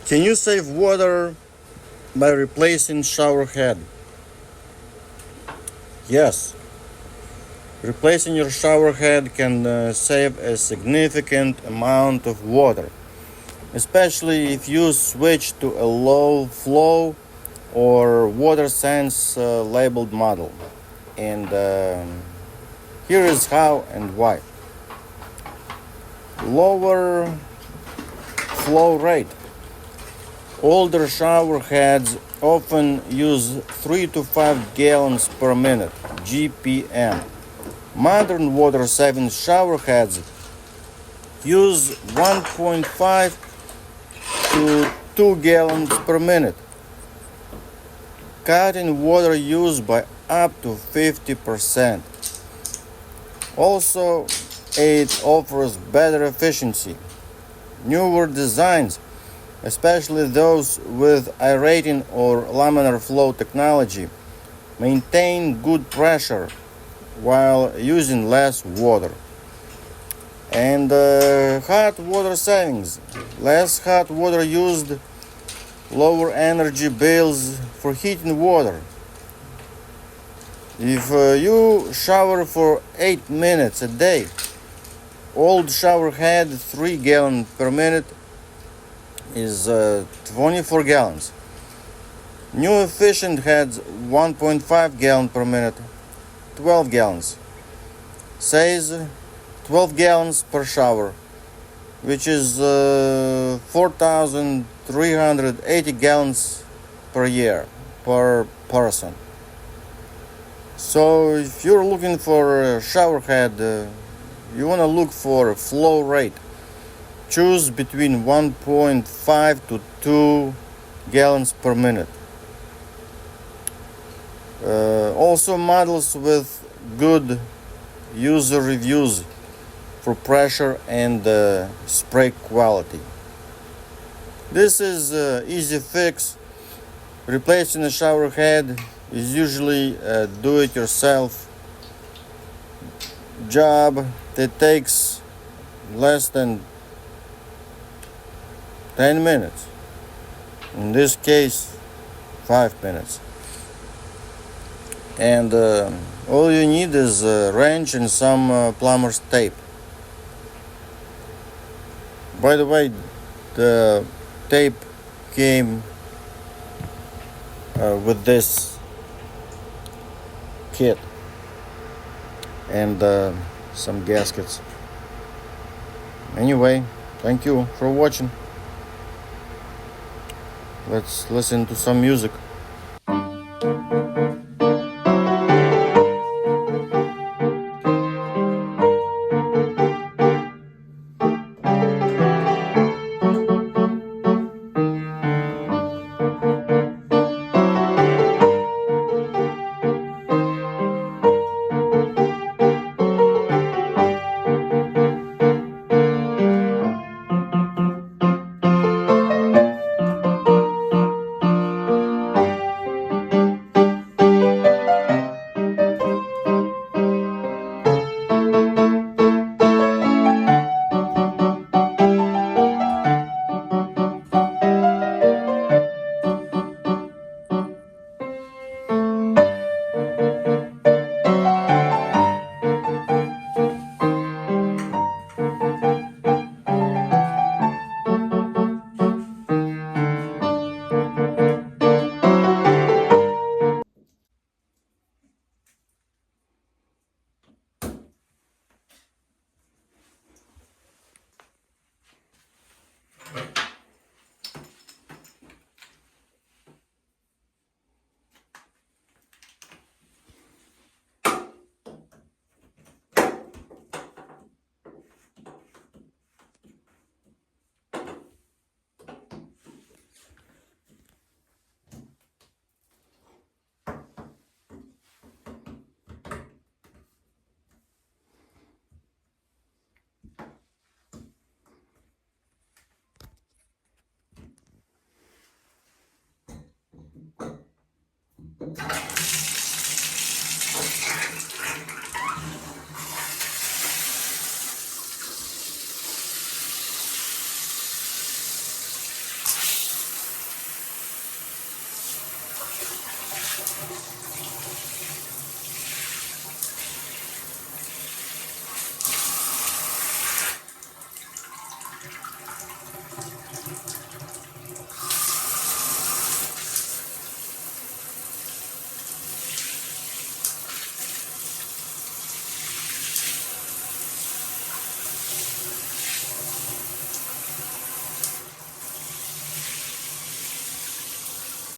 Can you save water by replacing shower head? Yes. Replacing your shower head can save a significant amount of water, especially if you switch to a low flow or water sense labeled model. And here is how and why. Lower flow rate. Older shower heads often use 3 to 5 gallons per minute, GPM. Modern water-saving shower heads use 1.5 to 2 gallons per minute, cutting water use by up to 50%. Also, it offers better efficiency. Newer designs, especially those with aerating or laminar flow technology, maintain good pressure while using less water. And hot water savings. Less hot water used, lower energy bills for heating water. If you shower for 8 minutes a day, old shower head 3 gallons per minute is 24 gallons. New efficient heads 1.5 gallons per minute, 12 gallons. Says 12 gallons per shower, which is 4,380 gallons per year per person. So if you're looking for a shower head, you want to look for flow rate. Choose between 1.5 to 2 gallons per minute. Also models with good user reviews for pressure and spray quality. This is an easy fix. Replacing a shower head is usually a do-it-yourself job that takes less than 10 minutes. In this case, 5 minutes. And all you need is a wrench and some plumber's tape. By the way, the tape came with this kit and some gaskets. Anyway, thank you for watching. Let's listen to some music.